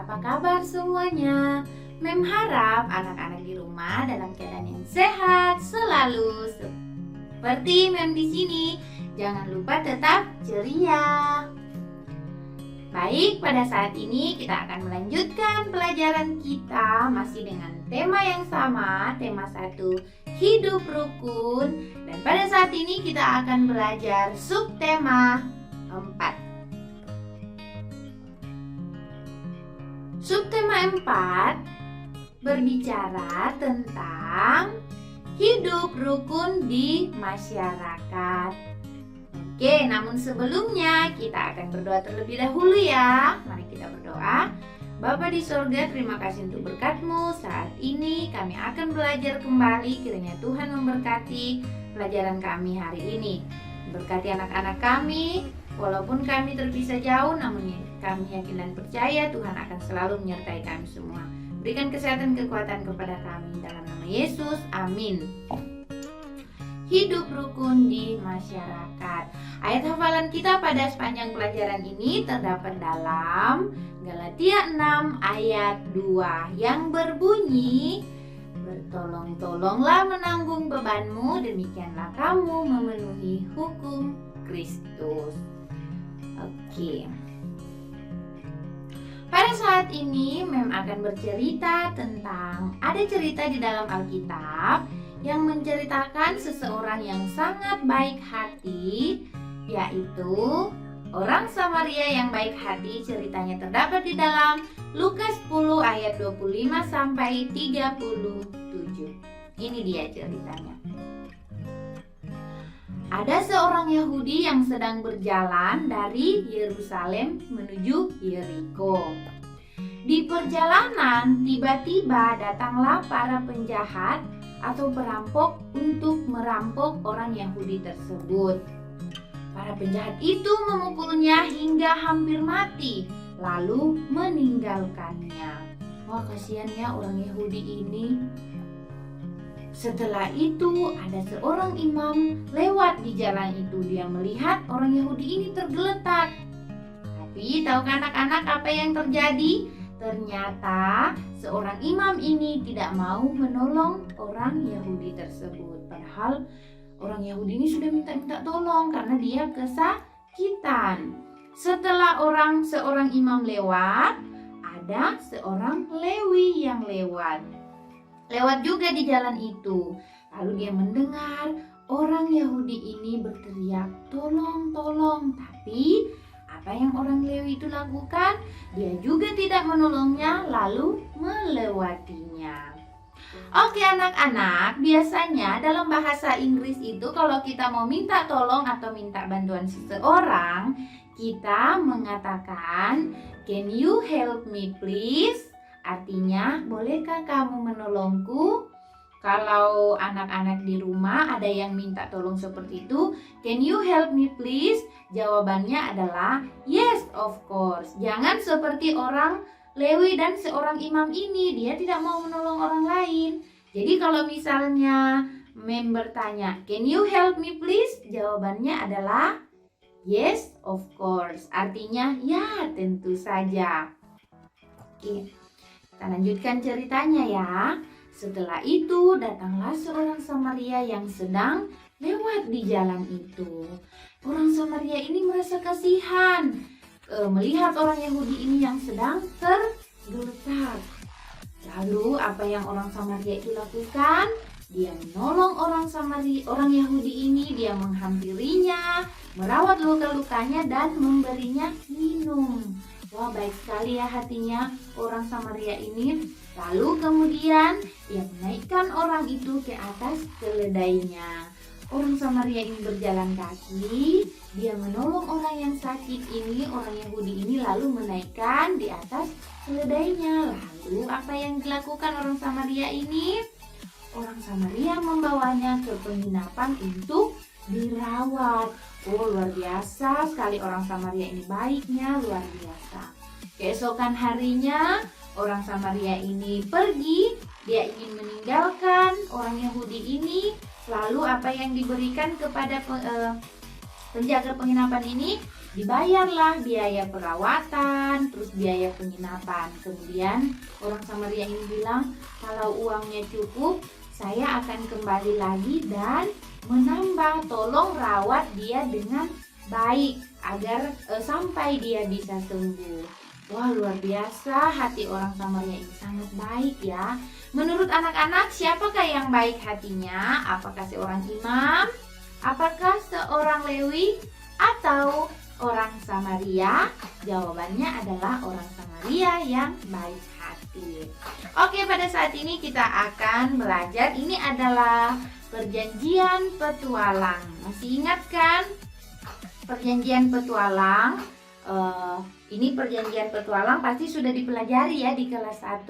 apa kabar semuanya? Mem harap anak-anak di rumah dalam keadaan yang sehat selalu. Seperti Mem di sini, jangan lupa tetap ceria. Baik, pada saat ini kita akan melanjutkan pelajaran kita masih dengan tema yang sama, tema 1, hidup rukun. Dan pada saat ini kita akan belajar subtema 4. Subtema 4 berbicara tentang hidup rukun di masyarakat. Oke, namun sebelumnya kita akan berdoa terlebih dahulu ya. Mari kita berdoa. Bapa di sorga, terima kasih untuk berkat-Mu. Saat ini kami akan belajar kembali, kiranya Tuhan memberkati pelajaran kami hari ini. Berkati anak-anak kami, walaupun kami terpisah jauh, namun kami yakin dan percaya Tuhan akan selalu menyertai kami semua. Berikan kesehatan kekuatan kepada kami dalam nama Yesus, amin. Hidup rukun di masyarakat. Ayat hafalan kita pada sepanjang pelajaran ini terdapat dalam Galatia 6 ayat 2 yang berbunyi, bertolong-tolonglah menanggung bebanmu, demikianlah kamu memenuhi hukum Kristus. Oke. Pada saat ini Mem akan bercerita tentang, ada cerita di dalam Alkitab yang menceritakan seseorang yang sangat baik hati, yaitu orang Samaria yang baik hati. Ceritanya terdapat di dalam Lukas 10 ayat 25 sampai 37. Ini dia ceritanya. Ada seorang Yahudi yang sedang berjalan dari Yerusalem menuju Yeriko. Di perjalanan, tiba-tiba datanglah para penjahat atau perampok untuk merampok orang Yahudi tersebut. Para penjahat itu memukulnya hingga hampir mati, lalu meninggalkannya. Wah, kasihan ya orang Yahudi ini. Setelah itu ada seorang imam lewat di jalan itu. Dia melihat orang Yahudi ini tergeletak. Tapi tahukah anak-anak apa yang terjadi? Ternyata seorang imam ini tidak mau menolong orang Yahudi tersebut. Padahal orang Yahudi ini sudah minta tolong karena dia kesakitan. Setelah seorang imam lewat, ada seorang Lewi yang lewat juga di jalan itu. Lalu dia mendengar orang Yahudi ini berteriak, "Tolong, tolong!" Tapi apa yang orang Lewi itu lakukan? Dia juga tidak menolongnya, lalu melewatinya. Oke anak-anak, biasanya dalam bahasa Inggris itu kalau kita mau minta tolong atau minta bantuan seseorang, kita mengatakan, "Can you help me please?" Artinya, bolehkah kamu menolongku? Kalau anak-anak di rumah ada yang minta tolong seperti itu, "Can you help me please?" Jawabannya adalah yes, of course. Jangan seperti orang Lewi dan seorang imam ini, dia tidak mau menolong orang lain. Jadi kalau misalnya Mem bertanya, "Can you help me please?" Jawabannya adalah yes, of course. Artinya ya, tentu saja. Oke. Kita lanjutkan ceritanya ya. Setelah itu datanglah seorang Samaria yang sedang lewat di jalan itu. Orang Samaria ini merasa kasihan melihat orang Yahudi ini yang sedang tergeletak. Lalu apa yang orang Samaria itu lakukan? Dia menolong orang Yahudi ini, dia menghampirinya, merawat luka-lukanya dan memberinya minum. Wah, baik sekali ya hatinya orang Samaria ini. Lalu kemudian ia menaikkan orang itu ke atas keledainya. Orang Samaria ini berjalan kaki, dia menolong orang yang sakit ini, orang Yahudi ini, lalu menaikkan di atas keledainya. Lalu apa yang dilakukan orang Samaria ini? Orang Samaria membawanya ke penginapan untuk dirawat. Oh, luar biasa sekali orang Samaria ini, baiknya luar biasa. Keesokan harinya orang Samaria ini pergi, dia ingin meninggalkan orang Yahudi ini. Lalu apa yang diberikan kepada Penjaga penginapan ini dibayarlah biaya perawatan, terus biaya penginapan. Kemudian orang Samaria ini bilang, kalau uangnya cukup, saya akan kembali lagi dan menambah, tolong rawat dia dengan baik agar sampai dia bisa sembuh. Wah, luar biasa, hati orang Samaria ini sangat baik ya. Menurut anak-anak, siapakah yang baik hatinya? Apakah seorang imam? Apakah seorang Lewi? Atau orang Samaria? Jawabannya adalah orang Samaria yang baik hati. Oke, pada saat ini kita akan belajar. Ini adalah perjanjian petualang. Masih ingat kan? Perjanjian petualang. Ini perjanjian petualang pasti sudah dipelajari ya di kelas 1.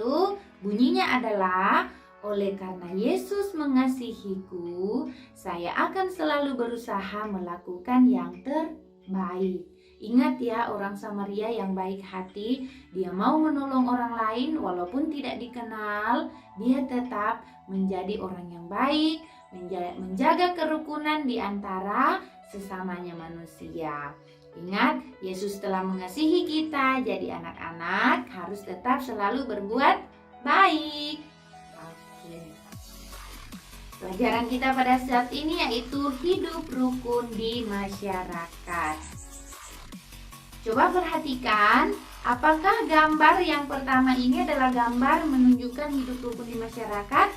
Bunyinya adalah, oleh karena Yesus mengasihiku, saya akan selalu berusaha melakukan yang terbaik. Ingat ya, orang Samaria yang baik hati, dia mau menolong orang lain walaupun tidak dikenal, dia tetap menjadi orang yang baik, menjaga kerukunan di antara sesamanya manusia. Ingat, Yesus telah mengasihi kita, jadi anak-anak harus tetap selalu berbuat baik. Pelajaran kita pada saat ini yaitu hidup rukun di masyarakat. Coba perhatikan, apakah gambar yang pertama ini adalah gambar menunjukkan hidup rukun di masyarakat?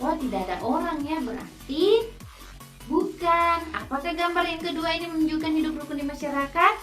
Oh, tidak ada orang ya, berarti bukan. Apakah gambar yang kedua ini menunjukkan hidup rukun di masyarakat?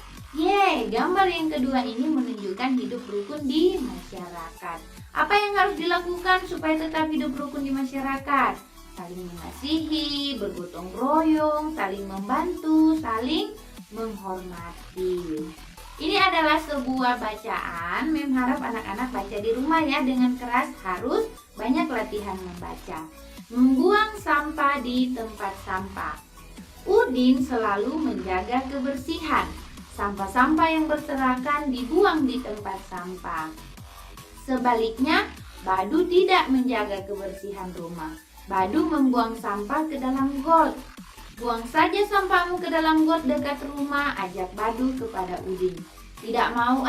Gambar yang kedua ini menunjukkan hidup rukun di masyarakat. Apa yang harus dilakukan supaya tetap hidup rukun di masyarakat? Saling mengasihi, bergotong royong, saling membantu, saling menghormati. Ini adalah sebuah bacaan. Mem harap anak-anak baca di rumah ya dengan keras, harus banyak latihan membaca. Membuang sampah di tempat sampah. Udin selalu menjaga kebersihan. Sampah-sampah yang berserakan dibuang di tempat sampah. Sebaliknya, Badu tidak menjaga kebersihan rumah. Badu membuang sampah ke dalam got. Buang saja sampahmu ke dalam got dekat rumah, ajak Badu kepada Udin. Tidak mau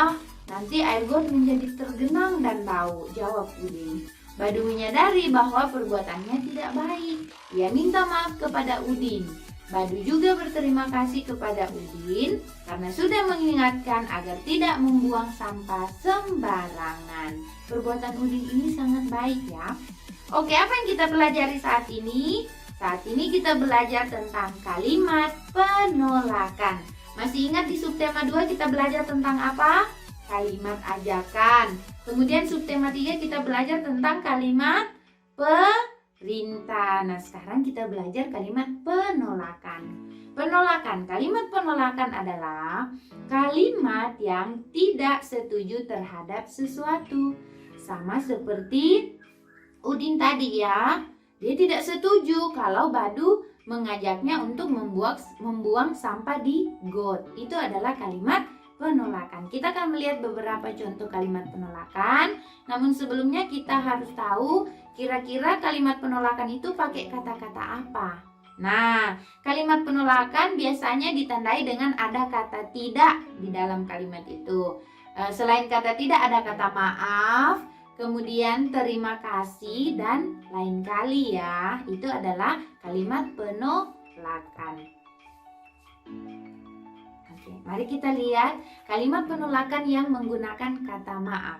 nanti air got menjadi tergenang dan bau, jawab Udin. Badu menyadari bahwa perbuatannya tidak baik. Ia minta maaf kepada Udin. Badu juga berterima kasih kepada Udin karena sudah mengingatkan agar tidak membuang sampah sembarangan. Perbuatan Udin ini sangat baik ya. Oke, apa yang kita pelajari saat ini? Saat ini kita belajar tentang kalimat penolakan. Masih ingat di subtema 2 kita belajar tentang apa? Kalimat ajakan. Kemudian subtema 3 kita belajar tentang kalimat perintah. Nah, sekarang kita belajar kalimat penolakan. Penolakan, kalimat penolakan adalah kalimat yang tidak setuju terhadap sesuatu. Sama seperti Udin tadi ya, dia tidak setuju kalau Badu mengajaknya untuk membuang sampah di got. Itu adalah kalimat penolakan. Kita akan melihat beberapa contoh kalimat penolakan. Namun sebelumnya kita harus tahu kira-kira kalimat penolakan itu pakai kata-kata apa. Nah, kalimat penolakan biasanya ditandai dengan ada kata tidak di dalam kalimat itu. Selain kata tidak ada kata maaf, kemudian terima kasih dan lain kali ya. Itu adalah kalimat penolakan. Oke, mari kita lihat kalimat penolakan yang menggunakan kata maaf.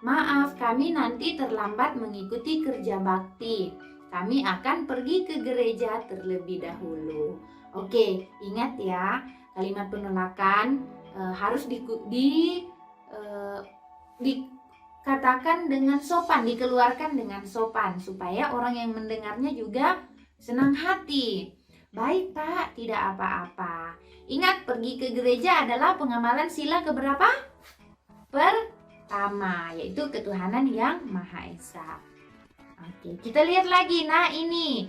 Maaf, kami nanti terlambat mengikuti kerja bakti. Kami akan pergi ke gereja terlebih dahulu. Oke, ingat ya, kalimat penolakan harus dikatakan dengan sopan, dikeluarkan dengan sopan supaya orang yang mendengarnya juga senang hati. Baik Pak, tidak apa-apa. Ingat, pergi ke gereja adalah pengamalan sila keberapa? Pertama, yaitu ketuhanan yang Maha Esa. Oke, kita lihat lagi. Nah, ini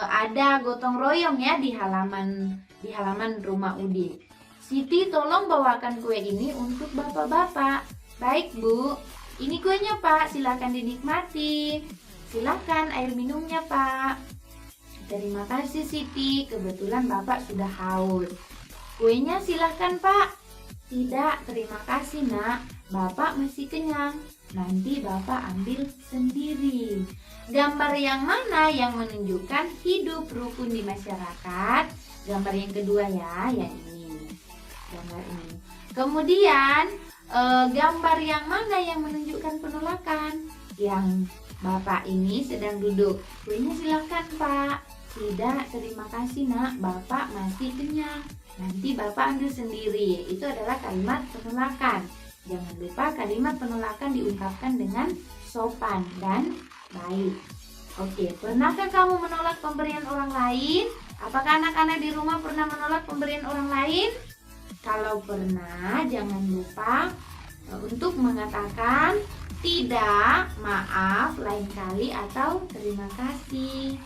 ada gotong royong ya di halaman rumah Udin. Siti, tolong bawakan kue ini untuk bapak-bapak. Baik Bu, ini kuenya Pak, silakan dinikmati. Silakan air minumnya Pak. Terima kasih Siti, kebetulan Bapak sudah haus. Kuenya silahkan Pak. Tidak, terima kasih Nak, Bapak masih kenyang. Nanti Bapak ambil sendiri. Gambar yang mana yang menunjukkan hidup rukun di masyarakat? Gambar yang kedua ya, yang ini. Gambar ini. Kemudian gambar yang mana yang menunjukkan penolakan? Yang Bapak ini sedang duduk. Kuenya silahkan Pak. Tidak, terima kasih Nak, Bapak masih kenyang. Nanti Bapak ambil sendiri. Itu adalah kalimat penolakan. Jangan lupa kalimat penolakan diungkapkan dengan sopan dan baik. Oke, pernahkah kamu menolak pemberian orang lain? Apakah anak-anak di rumah pernah menolak pemberian orang lain? Kalau pernah, jangan lupa untuk mengatakan tidak, maaf, lain kali, atau terima kasih.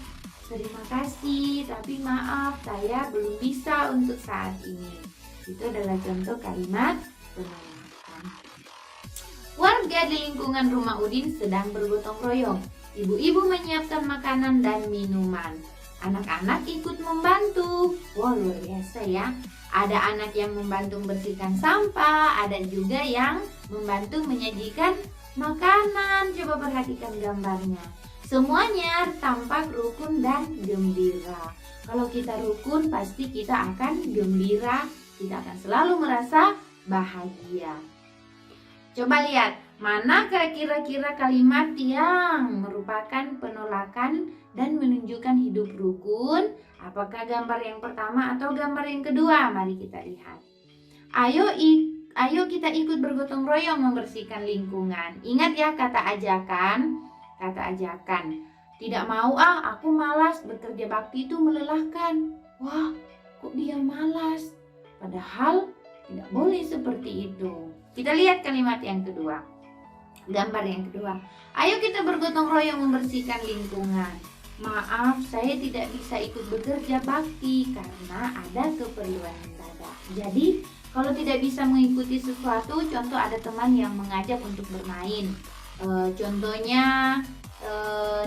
Terima kasih, tapi maaf, saya belum bisa untuk saat ini. Itu adalah contoh kalimat penolakan. Warga di lingkungan rumah Udin sedang bergotong royong. Ibu-ibu menyiapkan makanan dan minuman. Anak-anak ikut membantu. Wah, luar biasa ya. Ada anak yang membantu membersihkan sampah, ada juga yang membantu menyajikan makanan. Coba perhatikan gambarnya. Semuanya tampak rukun dan gembira. Kalau kita rukun, pasti kita akan gembira. Kita akan selalu merasa bahagia. Coba lihat, manakah kira-kira kalimat yang merupakan penolakan dan menunjukkan hidup rukun? Apakah gambar yang pertama atau gambar yang kedua? Mari kita lihat. Ayo kita ikut bergotong royong membersihkan lingkungan. Ingat ya kata ajakan. Kata ajakan. Tidak mau aku malas, bekerja bakti itu melelahkan. Wah, kok dia malas? Padahal tidak boleh seperti itu. Kita lihat kalimat yang kedua. Gambar yang kedua. Ayo kita bergotong royong membersihkan lingkungan. Maaf, saya tidak bisa ikut bekerja bakti karena ada keperluan mendadak. Jadi, kalau tidak bisa mengikuti sesuatu, contoh ada teman yang mengajak untuk bermain. Contohnya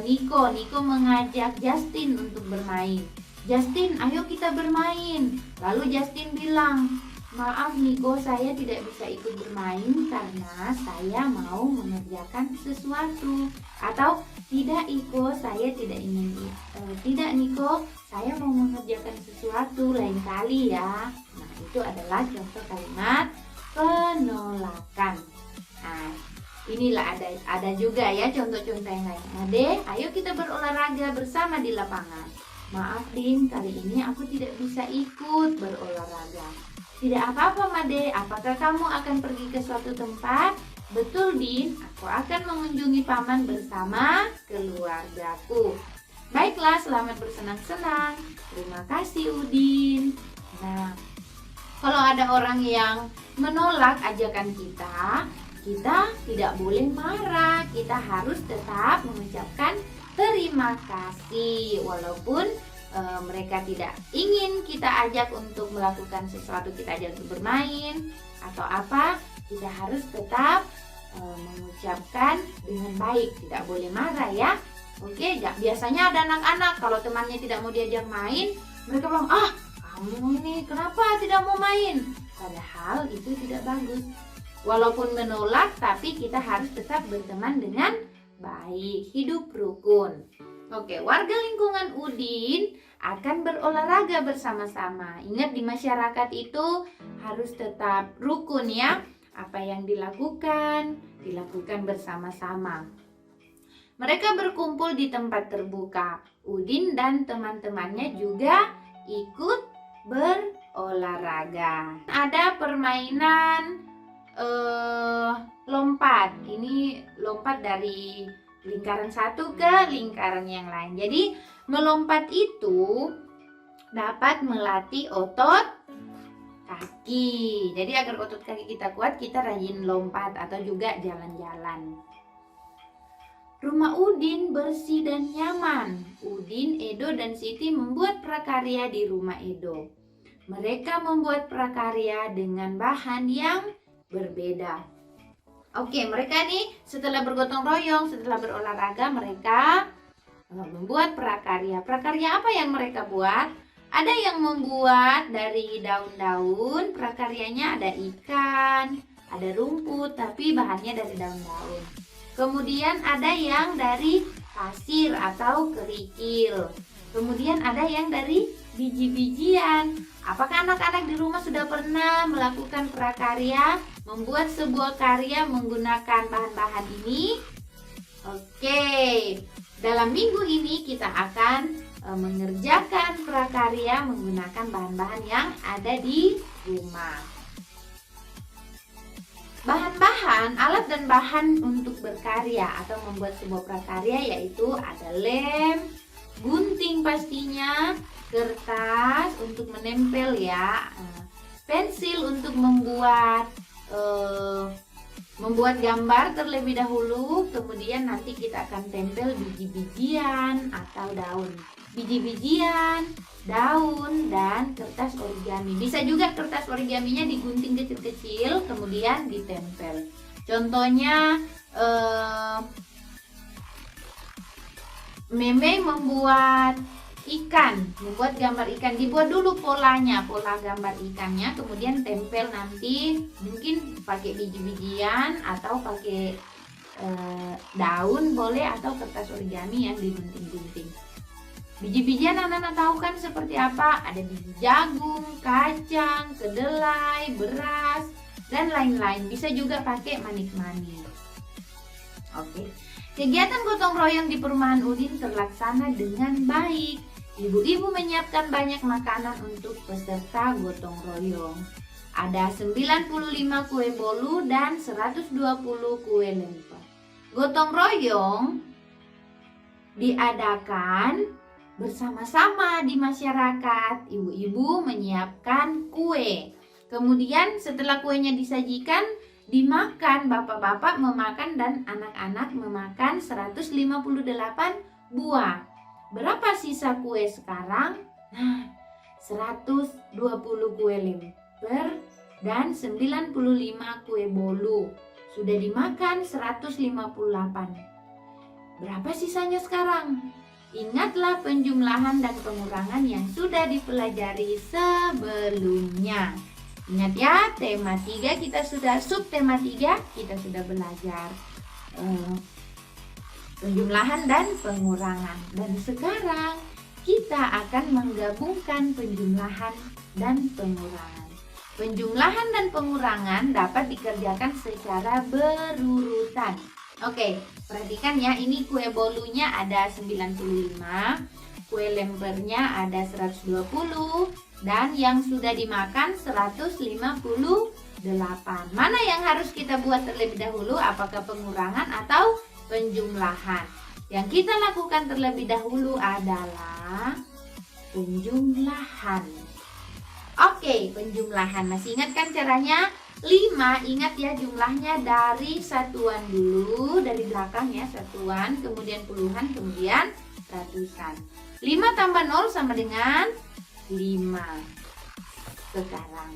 Niko mengajak Justin untuk bermain. Justin, ayo kita bermain. Lalu Justin bilang, maaf Niko, saya tidak bisa ikut bermain karena saya mau mengerjakan sesuatu. Atau tidak Niko, saya tidak ingin. Tidak Niko, saya mau mengerjakan sesuatu lain kali ya. Nah, itu adalah contoh kalimat penolakan. Nah, inilah ada juga ya contoh-contoh yang lain. Ade, ayo kita berolahraga bersama di lapangan. Maaf Din, kali ini aku tidak bisa ikut berolahraga. Tidak apa-apa Made, apakah kamu akan pergi ke suatu tempat? Betul Din, aku akan mengunjungi paman bersama keluargaku. Baiklah, selamat bersenang-senang. Terima kasih Udin. Nah, kalau ada orang yang menolak ajakan kita tidak boleh marah. Kita harus tetap mengucapkan terima kasih. Walaupun mereka tidak ingin kita ajak untuk melakukan sesuatu, kita ajak untuk bermain atau apa, kita harus tetap mengucapkan dengan baik. Tidak boleh marah ya. Oke, biasanya ada anak-anak kalau temannya tidak mau diajak main, mereka bilang, kamu ini kenapa tidak mau main? Padahal itu tidak bagus. Walaupun menolak, tapi kita harus tetap berteman dengan baik, hidup rukun. Oke, warga lingkungan Udin akan berolahraga bersama-sama. Ingat, di masyarakat itu harus tetap rukun ya. Apa yang dilakukan bersama-sama. Mereka berkumpul di tempat terbuka. Udin dan teman-temannya juga ikut berolahraga. Ada permainan lompat. Ini lompat dari lingkaran satu ke lingkaran yang lain. Jadi melompat itu dapat melatih otot kaki. Jadi agar otot kaki kita kuat, kita rajin lompat atau juga jalan-jalan. Rumah Udin bersih dan nyaman. Udin, Edo, dan Siti membuat prakarya di rumah Edo. Mereka membuat prakarya dengan bahan yang berbeda. Oke, mereka nih setelah bergotong royong, setelah berolahraga, mereka membuat prakarya. Prakarya apa yang mereka buat? Ada yang membuat dari daun-daun, prakaryanya ada ikan, ada rumput, tapi bahannya dari daun-daun. Kemudian ada yang dari pasir atau kerikil. Kemudian ada yang dari biji-bijian. Apakah anak-anak di rumah sudah pernah melakukan prakarya, membuat sebuah karya menggunakan bahan-bahan ini? Oke, dalam minggu ini kita akan mengerjakan prakarya menggunakan bahan-bahan yang ada di rumah. Bahan-bahan, alat dan bahan untuk berkarya atau membuat sebuah prakarya yaitu ada lem, gunting pastinya, kertas untuk menempel ya, pensil untuk membuat gambar terlebih dahulu, kemudian nanti kita akan tempel biji-bijian atau daun. Biji-bijian, daun, dan kertas origami. Bisa juga kertas origaminya digunting kecil-kecil kemudian ditempel. Contohnya Meme membuat gambar ikan. Dibuat dulu pola gambar ikannya, kemudian tempel nanti mungkin pakai biji-bijian atau pakai daun boleh, atau kertas origami yang digunting-gunting. Biji-bijian anak-anak tahu kan seperti apa? Ada biji jagung, kacang, kedelai, beras, dan lain-lain. Bisa juga pakai manik-manik. Oke. Kegiatan gotong royong di perumahan Udin terlaksana dengan baik. Ibu-ibu menyiapkan banyak makanan untuk peserta gotong royong. Ada 95 kue bolu dan 120 kue lemper. Gotong royong diadakan bersama-sama di masyarakat. Ibu-ibu menyiapkan kue. Kemudian setelah kuenya disajikan, dimakan. Bapak-bapak memakan dan anak-anak memakan 158 buah. Berapa sisa kue sekarang? Nah, 120 kue lemper dan 95 kue bolu. Sudah dimakan 158. Berapa sisanya sekarang? Ingatlah penjumlahan dan pengurangan yang sudah dipelajari sebelumnya. Ingat ya, tema 3 kita sudah, subtema 3 kita sudah belajar penjumlahan dan pengurangan. Dan sekarang kita akan menggabungkan penjumlahan dan pengurangan. Penjumlahan dan pengurangan dapat dikerjakan secara berurutan. Oke, perhatikan ya, ini kue bolunya ada 95, kue lempernya ada 120, dan yang sudah dimakan 158. Mana yang harus kita buat terlebih dahulu? Apakah pengurangan atau penjumlahan? Yang kita lakukan terlebih dahulu adalah penjumlahan. Oke, penjumlahan. Masih ingat kan caranya? 5, ingat ya jumlahnya dari satuan dulu, dari belakang ya, satuan, kemudian puluhan, kemudian ratusan. 5 tambah 0 sama dengan 5. Sekarang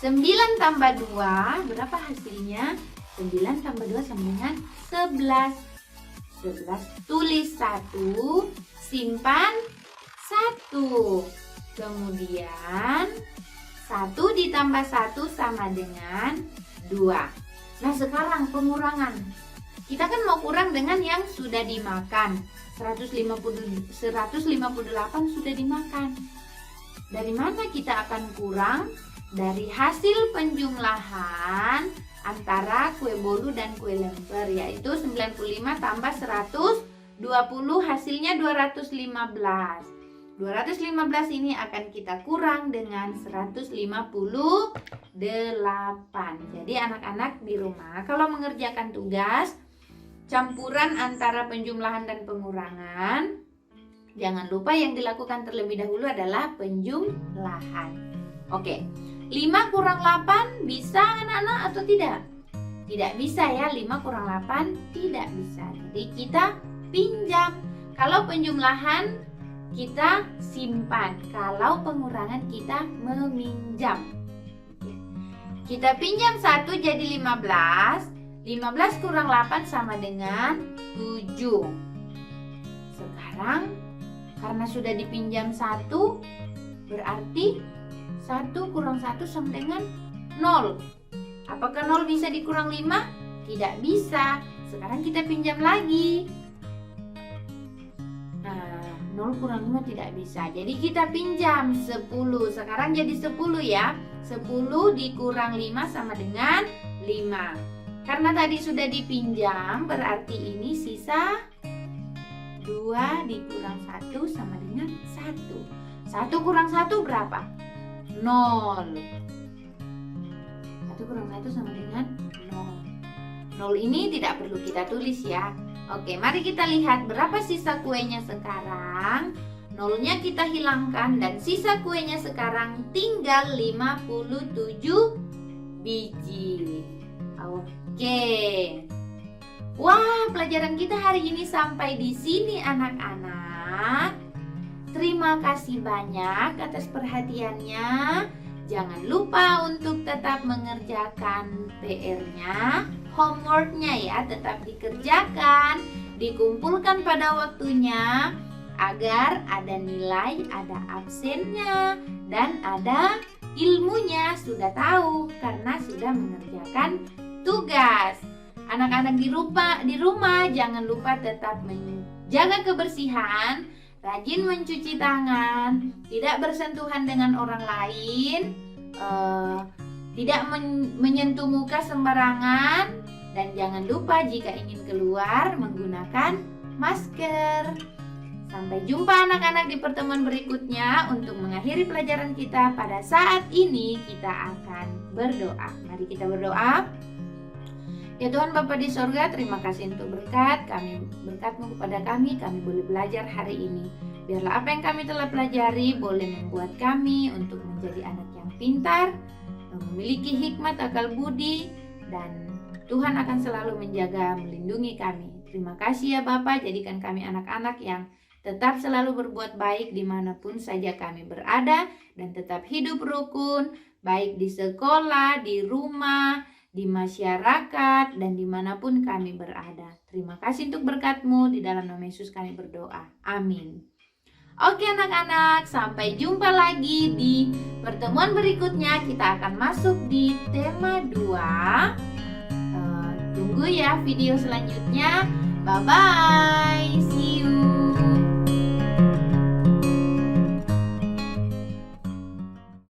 9 tambah 2, berapa hasilnya? 9 tambah 2 sama dengan 11. 11, tulis 1, simpan 1. Kemudian 1 ditambah 1 sama dengan 2. Nah sekarang pengurangan. Kita kan mau kurang dengan yang sudah dimakan. 158 sudah dimakan. Dari mana kita akan kurang? Dari hasil penjumlahan antara kue bolu dan kue lemper, yaitu 95 tambah 120 hasilnya 215. 215 ini akan kita kurang dengan 158. Jadi anak-anak di rumah kalau mengerjakan tugas campuran antara penjumlahan dan pengurangan, jangan lupa yang dilakukan terlebih dahulu adalah penjumlahan. Oke, 5 kurang 8 bisa anak-anak atau tidak? Tidak bisa ya, 5 kurang 8 tidak bisa. Jadi kita pinjam. Kalau penjumlahan kita simpan, kalau pengurangan kita meminjam. Kita pinjam 1 jadi 15. 15 kurang 8 sama dengan 7. Sekarang karena sudah dipinjam 1, berarti 1 kurang 1 sama dengan 0. Apakah 0 bisa dikurang 5? Tidak bisa. Sekarang kita pinjam lagi. Nah, 0 kurang 5 tidak bisa. Jadi kita pinjam 10. Sekarang jadi 10 ya. 10 dikurang 5 sama dengan 5. Karena tadi sudah dipinjam, berarti ini sisa 2 dikurang 1 sama dengan 1. 1 kurang 1 berapa? 0. 1 kurang 1 sama dengan 0. 0 ini tidak perlu kita tulis ya. Oke, mari kita lihat berapa sisa kuenya sekarang. 0-nya kita hilangkan dan sisa kuenya sekarang tinggal 57 biji. Oke. Wah, pelajaran kita hari ini sampai di sini anak-anak. Terima kasih banyak atas perhatiannya. Jangan lupa untuk tetap mengerjakan PR-nya, homework-nya ya, tetap dikerjakan, dikumpulkan pada waktunya agar ada nilai, ada absennya, dan ada ilmunya. Sudah tahu karena sudah mengerjakan tugas. Anak-anak di rumah jangan lupa tetap menjaga kebersihan, rajin mencuci tangan, tidak bersentuhan dengan orang lain, tidak menyentuh muka sembarangan, dan jangan lupa jika ingin keluar menggunakan masker. Sampai jumpa anak-anak di pertemuan berikutnya. Untuk mengakhiri pelajaran kita pada saat ini, kita akan berdoa. Mari kita berdoa. Ya Tuhan Bapa di sorga, terima kasih untuk berkat-Mu kepada kami boleh belajar hari ini. Biarlah apa yang kami telah pelajari boleh membuat kami untuk menjadi anak yang pintar, memiliki hikmat, akal budi, dan Tuhan akan selalu menjaga, melindungi kami. Terima kasih ya Bapa, jadikan kami anak-anak yang tetap selalu berbuat baik dimanapun saja kami berada, dan tetap hidup rukun, baik di sekolah, di rumah, di masyarakat, dan dimanapun kami berada. Terima kasih untuk berkat-Mu, di dalam nama Yesus kami berdoa. Amin. Oke anak-anak, sampai jumpa lagi di pertemuan berikutnya. Kita akan masuk di tema 2. Tunggu ya video selanjutnya. Bye-bye. See you.